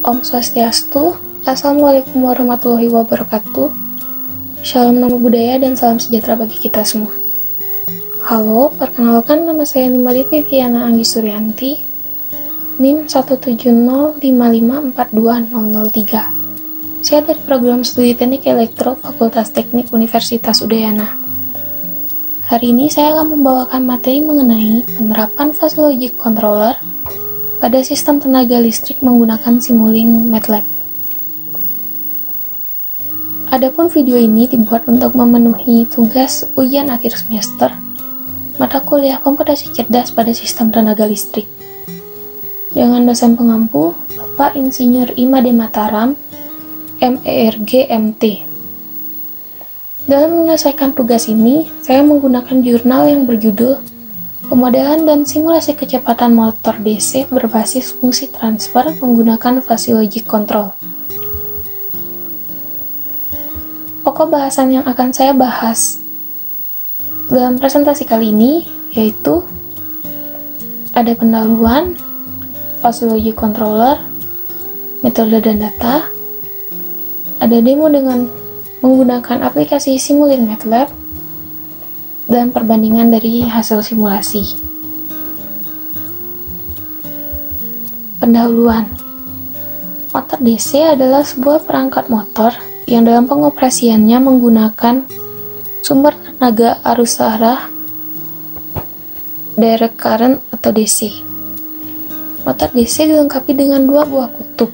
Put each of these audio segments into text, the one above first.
Om Swastiastu, Assalamualaikum warahmatullahi wabarakatuh. Shalom Namo Buddhaya dan salam sejahtera bagi kita semua. Halo, perkenalkan nama saya Nimari Viviana Anggi Suryanti, NIM 17055420003. Saya dari program studi Teknik Elektro Fakultas Teknik Universitas Udayana. Hari ini saya akan membawakan materi mengenai penerapan fase logic controller pada sistem tenaga listrik menggunakan Simulink MATLAB. Adapun video ini dibuat untuk memenuhi tugas ujian akhir semester mata kuliah komputasi cerdas pada sistem tenaga listrik dengan dosen pengampu Bapak Insinyur Imade Mataram, MERG MT. Dalam menyelesaikan tugas ini, saya menggunakan jurnal yang berjudul Pemodelan dan Simulasi Kecepatan Motor DC berbasis fungsi transfer menggunakan fase logic control. Pokok bahasan yang akan saya bahas dalam presentasi kali ini yaitu ada pendahuluan, fase logic controller, metode dan data, ada demo dengan menggunakan aplikasi Simulink MATLAB, dan perbandingan dari hasil simulasi. Pendahuluan. Motor DC adalah sebuah perangkat motor yang dalam pengoperasiannya menggunakan sumber tenaga arus arah direct current atau DC. Motor DC dilengkapi dengan dua buah kutub,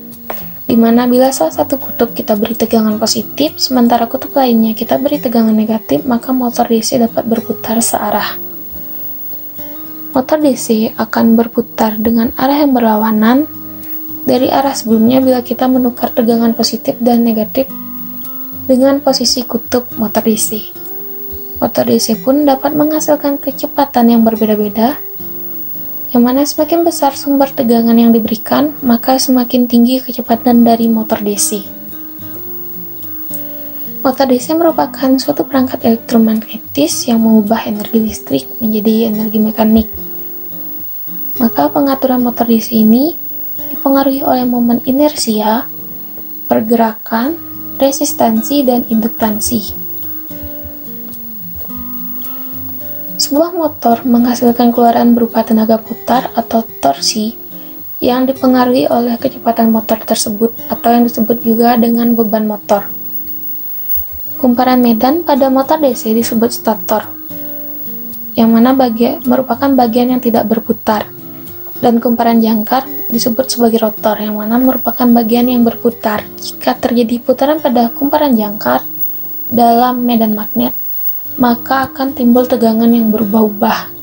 di mana bila salah satu kutub kita beri tegangan positif, sementara kutub lainnya kita beri tegangan negatif, maka motor DC dapat berputar searah. Motor DC akan berputar dengan arah yang berlawanan dari arah sebelumnya bila kita menukar tegangan positif dan negatif dengan posisi kutub motor DC. Motor DC pun dapat menghasilkan kecepatan yang berbeda-beda, yang mana semakin besar sumber tegangan yang diberikan, maka semakin tinggi kecepatan dari motor DC. Motor DC merupakan suatu perangkat elektromagnetis yang mengubah energi listrik menjadi energi mekanik. Maka pengaturan motor DC ini dipengaruhi oleh momen inersia, pergerakan, resistansi, dan induktansi. Sebuah motor menghasilkan keluaran berupa tenaga putar atau torsi yang dipengaruhi oleh kecepatan motor tersebut atau yang disebut juga dengan beban motor. Kumparan medan pada motor DC disebut stator, yang mana merupakan bagian yang tidak berputar, dan kumparan jangkar disebut sebagai rotor, yang mana merupakan bagian yang berputar. Jika terjadi putaran pada kumparan jangkar dalam medan magnet, maka akan timbul tegangan yang berubah-ubah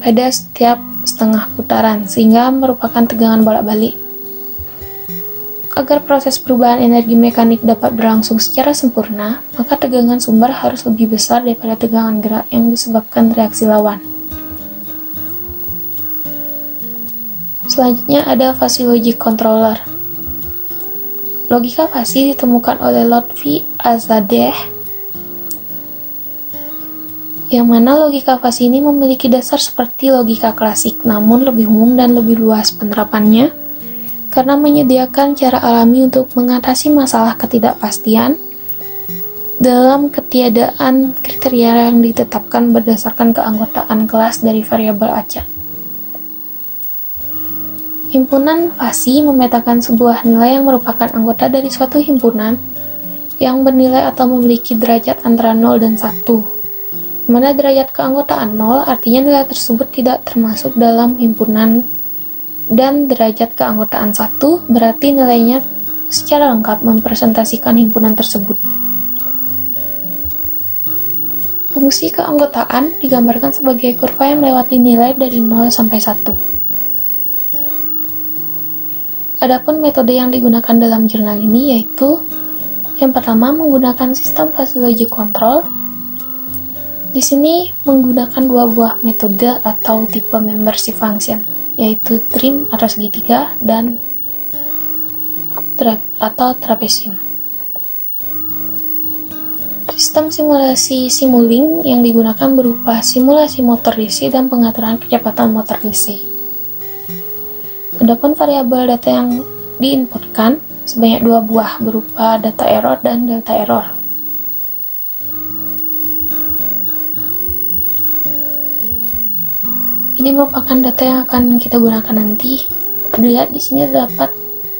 pada setiap setengah putaran, sehingga merupakan tegangan bolak-balik. Agar proses perubahan energi mekanik dapat berlangsung secara sempurna, maka tegangan sumber harus lebih besar daripada tegangan gerak yang disebabkan reaksi lawan. Selanjutnya ada fase logic controller. Logika fase ditemukan oleh Lotfi Azadeh, yang mana logika fase ini memiliki dasar seperti logika klasik, namun lebih umum dan lebih luas penerapannya karena menyediakan cara alami untuk mengatasi masalah ketidakpastian dalam ketiadaan kriteria yang ditetapkan berdasarkan keanggotaan kelas dari variabel acak. Himpunan fase memetakan sebuah nilai yang merupakan anggota dari suatu himpunan yang bernilai atau memiliki derajat antara 0 dan 1. Mana derajat keanggotaan 0 artinya nilai tersebut tidak termasuk dalam himpunan, dan derajat keanggotaan 1 berarti nilainya secara lengkap mempresentasikan himpunan tersebut. Fungsi keanggotaan digambarkan sebagai kurva yang melewati nilai dari 0 sampai 1. Adapun metode yang digunakan dalam jurnal ini yaitu yang pertama menggunakan sistem fase logic control. Di sini menggunakan dua buah metode atau tipe membership function, yaitu trim atau segitiga dan trapesium. Sistem simulasi Simulink yang digunakan berupa simulasi motor DC dan pengaturan kecepatan motor DC. Adapun variabel data yang diinputkan sebanyak 2 buah berupa data error dan delta error. Ini merupakan data yang akan kita gunakan nanti. Dilihat di sini terdapat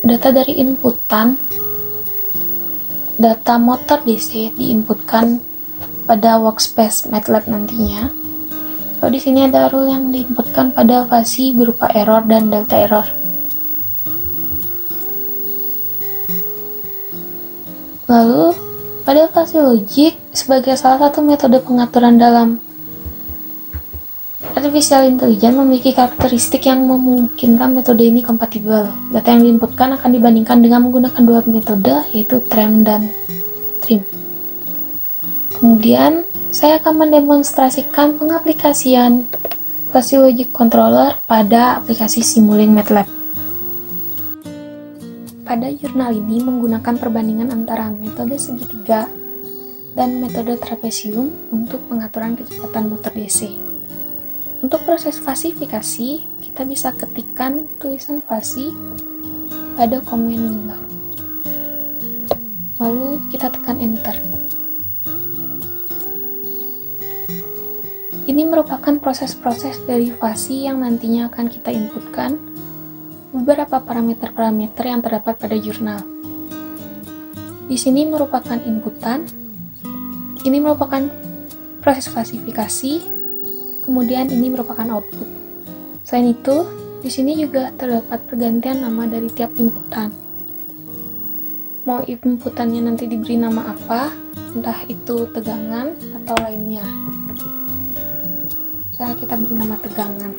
data dari inputan data motor DC diinputkan pada workspace MATLAB nantinya. Lalu di sini ada rule yang diinputkan pada fasi berupa error dan delta error. Lalu pada fasi logik, sebagai salah satu metode pengaturan dalam artificial intelligence memiliki karakteristik yang memungkinkan metode ini kompatibel. Data yang diinputkan akan dibandingkan dengan menggunakan dua metode, yaitu TREM dan TRIM. Kemudian, saya akan mendemonstrasikan pengaplikasian fasi logic controller pada aplikasi Simulink MATLAB. Pada jurnal ini menggunakan perbandingan antara metode segitiga dan metode trapesium untuk pengaturan kecepatan motor DC. Untuk proses fasifikasi, kita bisa ketikkan tulisan fasi pada command window. Lalu kita tekan enter. Ini merupakan proses-proses dari fasi yang nantinya akan kita inputkan beberapa parameter-parameter yang terdapat pada jurnal. Di sini merupakan inputan, ini merupakan proses fasifikasi, kemudian ini merupakan output. Selain itu, di sini juga terdapat pergantian nama dari tiap inputan. Mau inputannya nanti diberi nama apa, entah itu tegangan atau lainnya. Misalnya kita beri nama tegangan.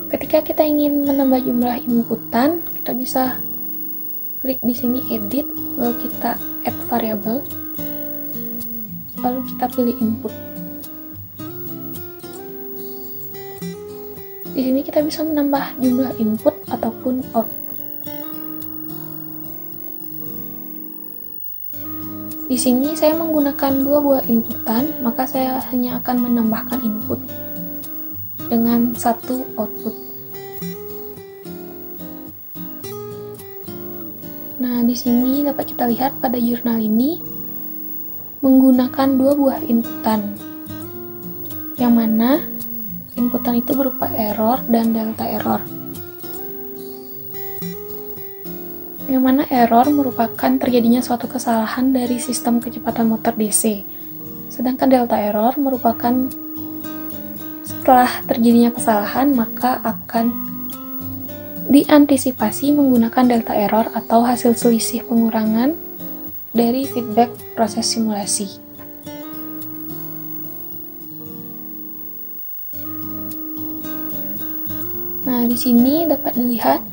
Ketika kita ingin menambah jumlah inputan, kita bisa klik di sini edit, lalu kita add variable, lalu kita pilih input. Di sini kita bisa menambah jumlah input ataupun output. Di sini saya menggunakan 2 buah inputan, maka saya hanya akan menambahkan input dengan 1 output. Nah, di sini dapat kita lihat pada jurnal ini menggunakan 2 buah inputan, yang mana inputan itu berupa error dan delta error. Yang mana error merupakan terjadinya suatu kesalahan dari sistem kecepatan motor DC, sedangkan delta error merupakan setelah terjadinya kesalahan maka akan diantisipasi menggunakan delta error atau hasil selisih pengurangan dari feedback proses simulasi. Nah, di sini dapat dilihat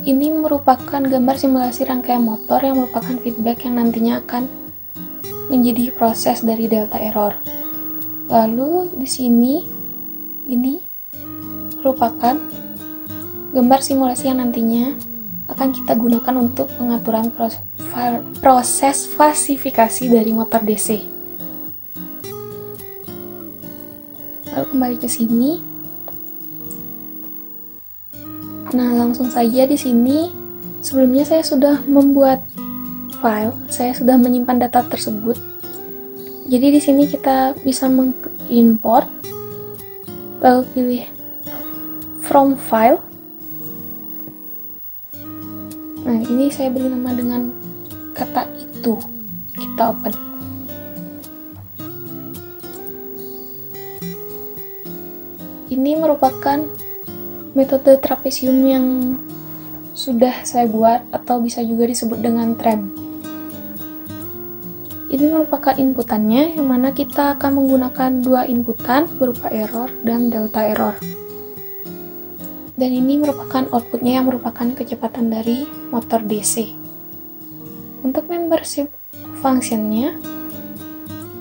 ini merupakan gambar simulasi rangkaian motor yang merupakan feedback yang nantinya akan menjadi proses dari delta error. Lalu di sini ini merupakan gambar simulasi yang nantinya akan kita gunakan untuk pengaturan proses fasifikasi dari motor DC. Lalu kembali ke sini. Nah, langsung saja di sini sebelumnya saya sudah membuat file, saya sudah menyimpan data tersebut. Jadi di sini kita bisa mengimport, lalu pilih from file. Nah, ini saya beri nama dengan kata itu. Kita open. Ini merupakan metode trapesium yang sudah saya buat atau bisa juga disebut dengan TREM. Ini merupakan inputannya, yang mana kita akan menggunakan 2 inputan berupa error dan delta error. Dan ini merupakan outputnya yang merupakan kecepatan dari motor DC. Untuk membership functionnya,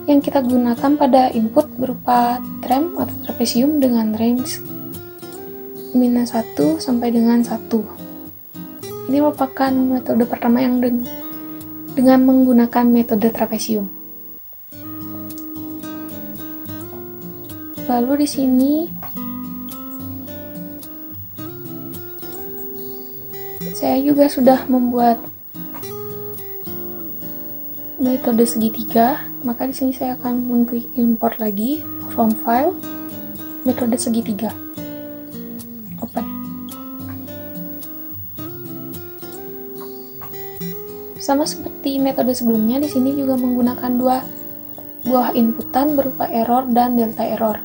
yang kita gunakan pada input berupa TREM atau trapesium dengan range -1 sampai dengan 1. Ini merupakan metode pertama yang dengan menggunakan metode trapesium. Lalu di sini saya juga sudah membuat metode segitiga, maka di sini saya akan mengklik import lagi from file metode segitiga. Open. Sama seperti metode sebelumnya, di sini juga menggunakan dua buah inputan berupa error dan delta error,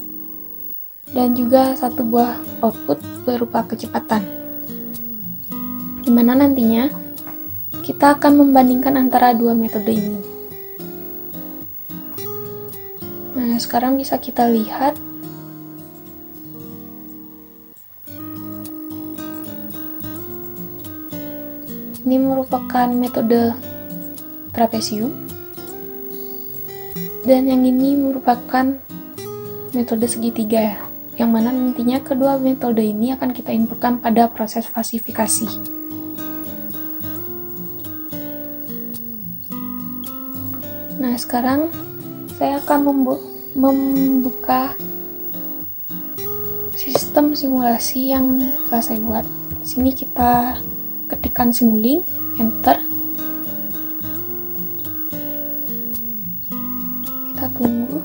dan juga satu buah output berupa kecepatan, dimana nantinya kita akan membandingkan antara dua metode ini. Nah, sekarang bisa kita lihat ini merupakan metode trapesium, dan yang ini merupakan metode segitiga ya, yang mana nantinya kedua metode ini akan kita inputkan pada proses falsifikasi. Nah, sekarang saya akan membuka sistem simulasi yang telah saya buat. Di sini kita ketikkan Simulink, enter. Kita tunggu.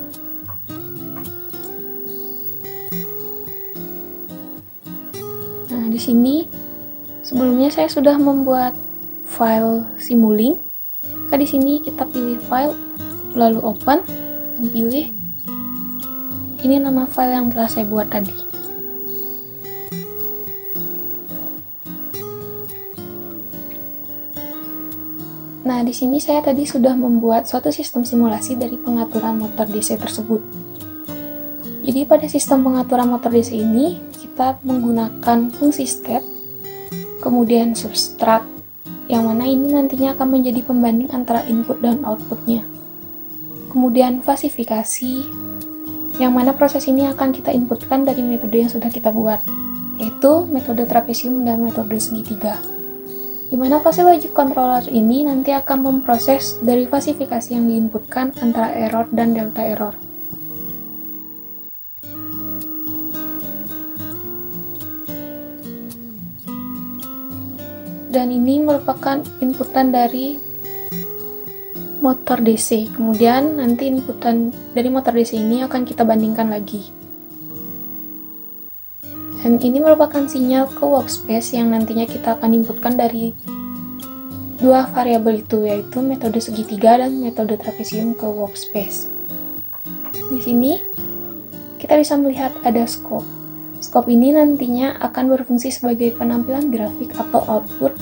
Nah, di sini sebelumnya saya sudah membuat file Simulink. Di sini kita pilih file, lalu open, dan pilih ini nama file yang telah saya buat tadi. Nah, di sini saya tadi sudah membuat suatu sistem simulasi dari pengaturan motor DC tersebut. Jadi pada sistem pengaturan motor DC ini kita menggunakan fungsi step, kemudian subtract, yang mana ini nantinya akan menjadi pembanding antara input dan outputnya. Kemudian falsifikasi, yang mana proses ini akan kita inputkan dari metode yang sudah kita buat, yaitu metode trapesium dan metode segitiga. Di mana fase logic controller ini nanti akan memproses dari falsifikasi yang diinputkan antara error dan delta error. Dan ini merupakan inputan dari motor DC. Kemudian nanti inputan dari motor DC ini akan kita bandingkan lagi. Dan ini merupakan sinyal ke workspace yang nantinya kita akan inputkan dari dua variabel itu, yaitu metode segitiga dan metode trapesium ke workspace. Di sini kita bisa melihat ada scope. Scope ini nantinya akan berfungsi sebagai penampilan grafik atau output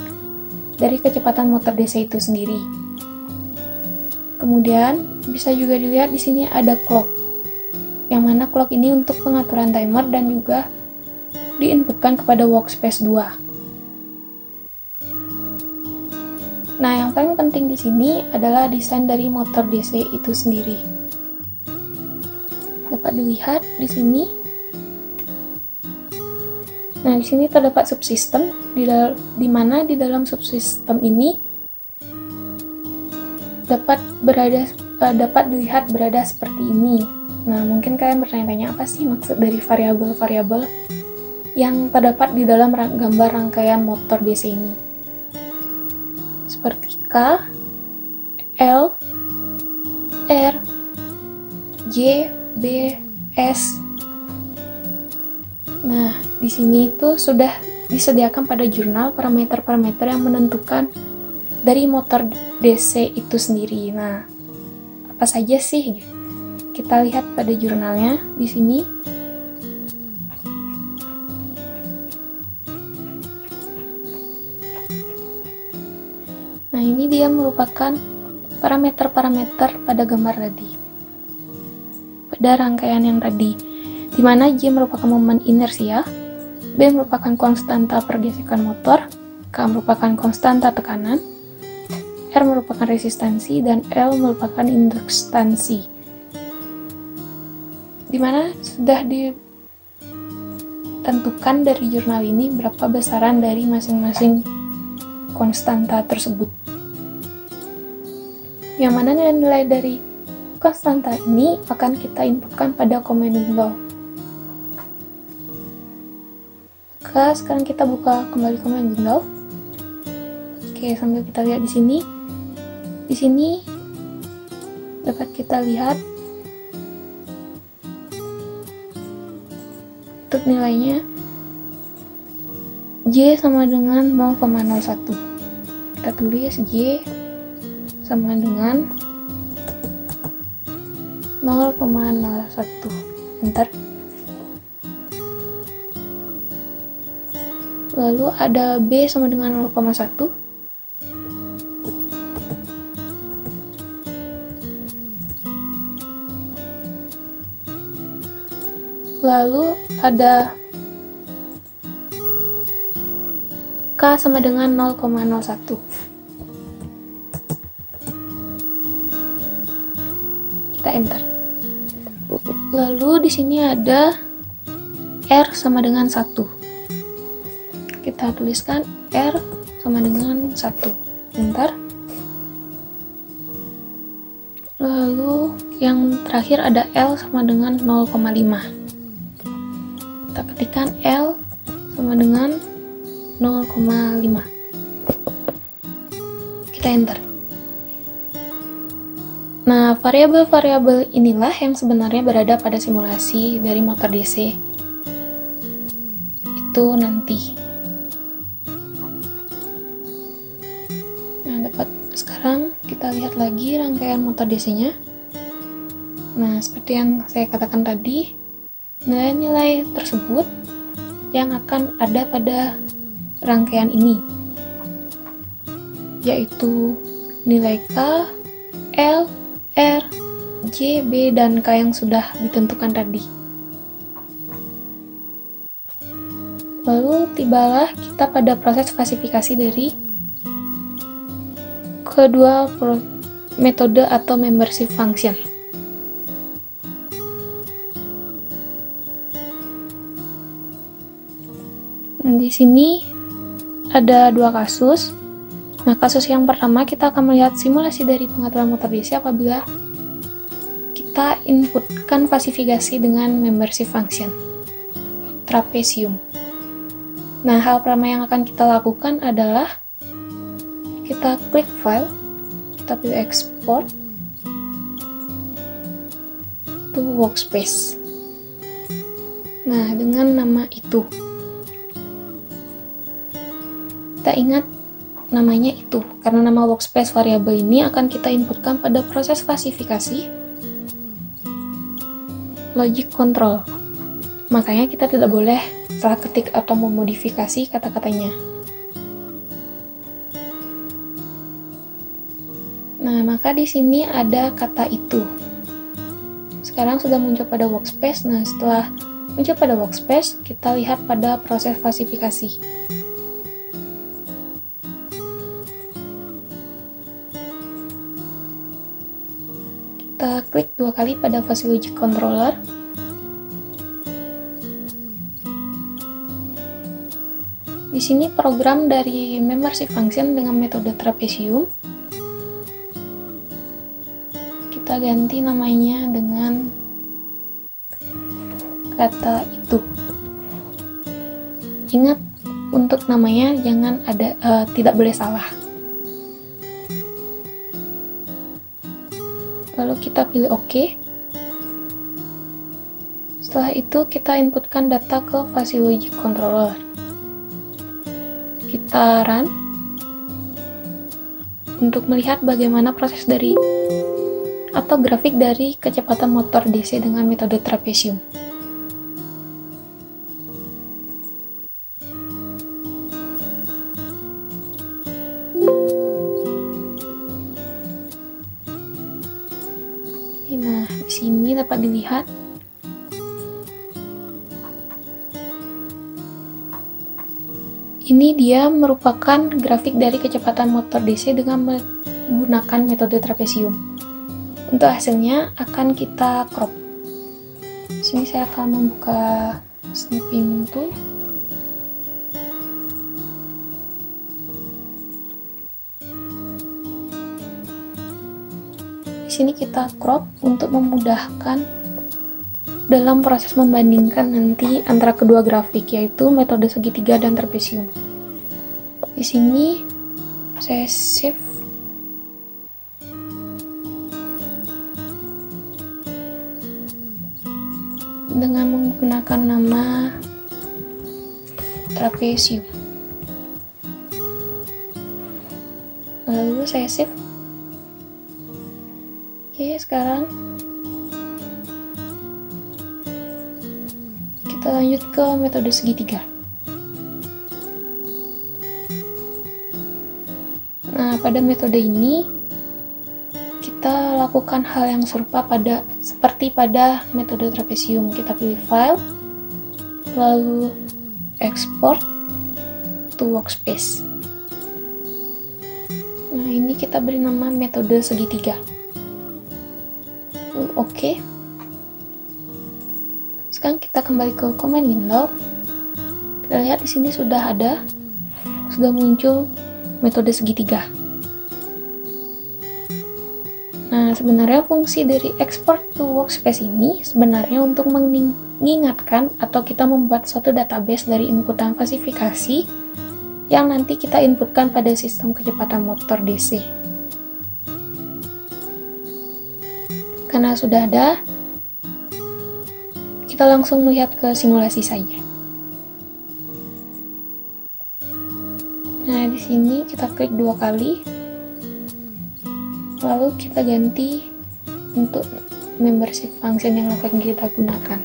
dari kecepatan motor DC itu sendiri. Kemudian bisa juga dilihat di sini ada clock, yang mana clock ini untuk pengaturan timer dan juga diinputkan kepada workspace 2. Nah, yang paling penting di sini adalah desain dari motor DC itu sendiri. Dapat dilihat di sini. Nah, di sini terdapat subsistem, di mana di dalam subsistem ini dapat dilihat berada seperti ini. Nah, mungkin kalian bertanya-tanya apa sih maksud dari variabel-variabel yang terdapat di dalam gambar rangkaian motor DC ini. Seperti K, L, R, J, B, S. Nah, di sini itu sudah disediakan pada jurnal parameter-parameter yang menentukan dari motor DC itu sendiri. Nah, apa saja sih? Kita lihat pada jurnalnya di sini. Nah, ini dia merupakan parameter-parameter pada gambar tadi, pada rangkaian yang tadi, di mana J merupakan momen inersia, B merupakan konstanta pergesekan motor, K merupakan konstanta tekanan, R merupakan resistansi, dan L merupakan indukstansi. Di mana sudah ditentukan dari jurnal ini berapa besaran dari masing-masing konstanta tersebut. Yang mana nilai dari konstanta ini akan kita inputkan pada command window. Maka sekarang kita buka kembali command window. Oke, sambil kita lihat di sini. Di sini dapat kita lihat untuk nilainya J sama dengan 0,01. Kita tulis J sama dengan 0,01. Enter. Lalu ada B sama dengan 0,1. Lalu ada K sama dengan 0,01. Kita enter. Lalu di sini ada R sama dengan 1. Kita tuliskan R sama dengan 1. Enter. Lalu yang terakhir ada L sama dengan 0,5. Kita ketikkan L sama dengan 0,5. Kita enter. Nah, variabel-variabel inilah yang sebenarnya berada pada simulasi dari motor DC itu nanti. Nah, sekarang kita lihat lagi rangkaian motor DC-nya. Nah, seperti yang saya katakan tadi, nilai-nilai tersebut yang akan ada pada rangkaian ini, yaitu nilai K, L, R, J, B, dan K yang sudah ditentukan tadi. Lalu tibalah kita pada proses klasifikasi dari kedua metode atau membership function. Nah, di sini ada dua kasus. Nah, kasus yang pertama kita akan melihat simulasi dari pengaturan motor DC apabila kita inputkan klasifikasi dengan membership function trapesium. Nah, hal pertama yang akan kita lakukan adalah kita klik file, kita pilih export to workspace. Nah, dengan nama itu. Kita ingat namanya itu, karena nama workspace variabel ini akan kita inputkan pada proses klasifikasi logic control. Makanya kita tidak boleh salah ketik atau memodifikasi kata-katanya. Nah, maka di sini ada kata itu. Sekarang sudah muncul pada workspace. Nah, setelah muncul pada workspace, kita lihat pada proses klasifikasi. Kita klik dua kali pada fase logic controller. Di sini program dari membership function dengan metode trapesium. Kita ganti namanya dengan kata itu. Ingat, untuk namanya jangan ada tidak boleh salah. Lalu kita pilih OK. Setelah itu kita inputkan data ke fase logic controller. Kita run untuk melihat bagaimana proses dari atau grafik dari kecepatan motor DC dengan metode trapesium. Nah, di sini dapat dilihat ini dia merupakan grafik dari kecepatan motor DC dengan menggunakan metode trapesium. Untuk hasilnya akan kita crop. Di sini saya akan membuka snipping tool. Di sini kita crop untuk memudahkan dalam proses membandingkan nanti antara kedua grafik, yaitu metode segitiga dan trapesium. Di sini saya save. Dengan menggunakan nama trapesium. Lalu saya save. Oke, sekarang kita lanjut ke metode segitiga. Nah, pada metode ini kita lakukan hal yang serupa seperti pada metode trapesium. Kita pilih file, lalu export to workspace. Nah, ini kita beri nama metode segitiga. Lalu oke. Sekarang kita kembali ke command window. Kita lihat di sini sudah muncul metode segitiga. Nah, sebenarnya fungsi dari export to workspace ini sebenarnya untuk mengingatkan atau kita membuat suatu database dari inputan klasifikasi yang nanti kita inputkan pada sistem kecepatan motor DC. Karena sudah ada, kita langsung melihat ke simulasi saja. Nah, di sini kita klik 2 kali. Lalu kita ganti untuk membership function yang akan kita gunakan.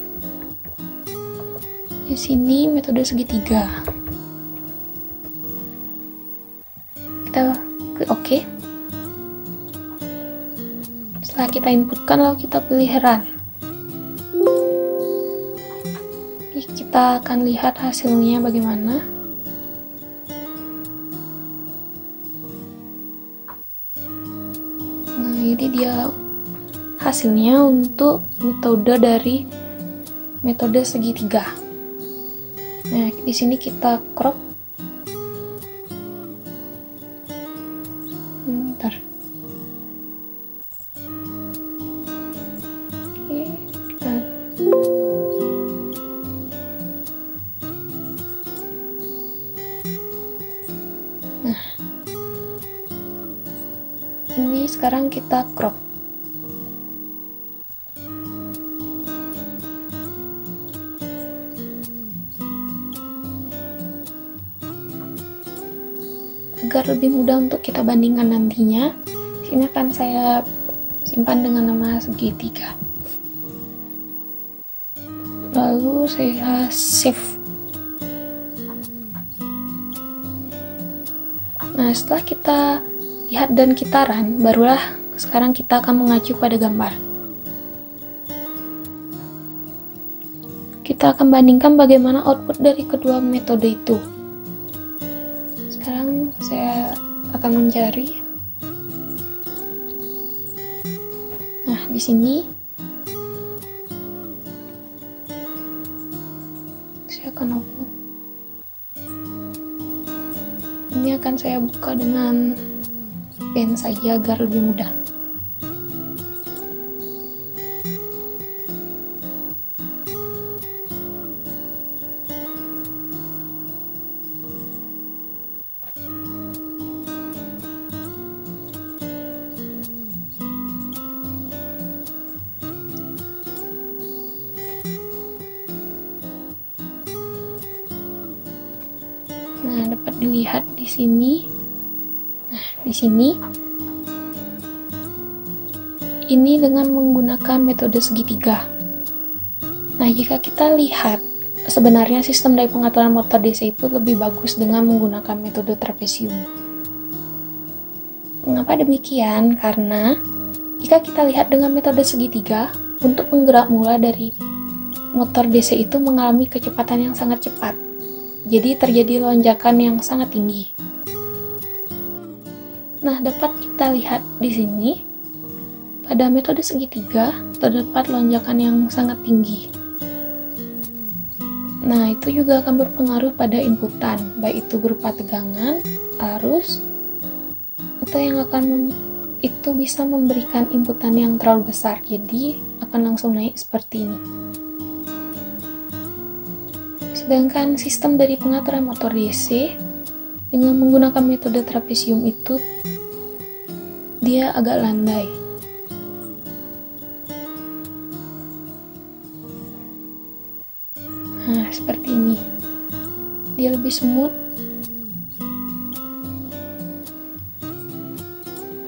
Di sini metode segitiga. Kita klik OK. Setelah kita inputkan, lalu kita pilih run. Kita akan lihat hasilnya bagaimana. Nah, ini dia hasilnya untuk metode segitiga. Nah, di sini kita crop. Bentar. Oke, kita ini sekarang kita crop. Agar lebih mudah untuk kita bandingkan nantinya, sini akan saya simpan dengan nama segitiga. Lalu saya save. Nah, setelah kita lihat dan kita run, barulah sekarang kita akan mengacu pada gambar. Kita akan bandingkan bagaimana output dari kedua metode itu. Sekarang saya akan mencari. Nah, di sini saya akan open. Ini akan saya buka dengan pen saja agar lebih mudah. Nah, dapat dilihat di sini. Nah, di sini ini dengan menggunakan metode segitiga. Nah, jika kita lihat, sebenarnya sistem dari pengaturan motor DC itu lebih bagus dengan menggunakan metode trapesium. Mengapa demikian? Karena jika kita lihat dengan metode segitiga, untuk penggerak mula dari motor DC itu mengalami kecepatan yang sangat cepat. Jadi terjadi lonjakan yang sangat tinggi. Nah, dapat kita lihat di sini, pada metode segitiga terdapat lonjakan yang sangat tinggi. Nah, itu juga akan berpengaruh pada inputan, baik itu berupa tegangan, arus, atau yang itu bisa memberikan inputan yang terlalu besar, jadi akan langsung naik seperti ini. Sedangkan sistem dari pengaturan motor DC Dengan menggunakan metode trapesium itu, dia agak landai. Nah, seperti ini. Dia lebih smooth.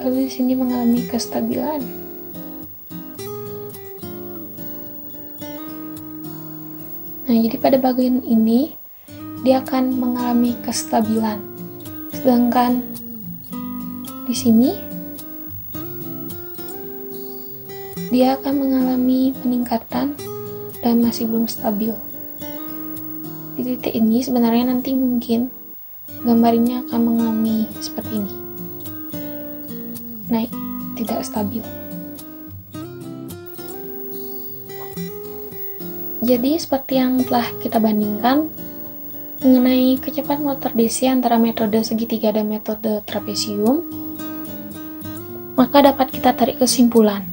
Lalu di sini mengalami kestabilan. Nah, jadi pada bagian ini dia akan mengalami kestabilan. Sedangkan di sini dia akan mengalami peningkatan dan masih belum stabil. Di titik ini sebenarnya nanti mungkin gambarnya akan mengalami seperti ini. Naik, tidak stabil. Jadi seperti yang telah kita bandingkan mengenai kecepatan motor DC antara metode segitiga dan metode trapesium, maka dapat kita tarik kesimpulan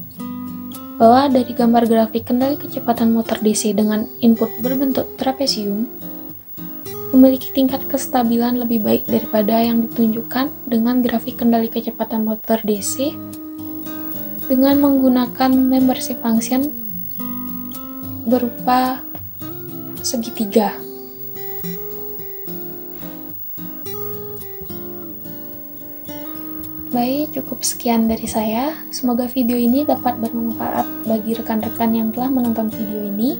bahwa dari gambar grafik kendali kecepatan motor DC dengan input berbentuk trapesium memiliki tingkat kestabilan lebih baik daripada yang ditunjukkan dengan grafik kendali kecepatan motor DC dengan menggunakan membership function berupa segitiga. Baik, cukup sekian dari saya. Semoga video ini dapat bermanfaat bagi rekan-rekan yang telah menonton video ini.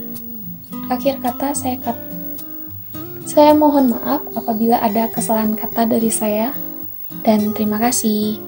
Akhir kata, saya mohon maaf apabila ada kesalahan kata dari saya, dan terima kasih.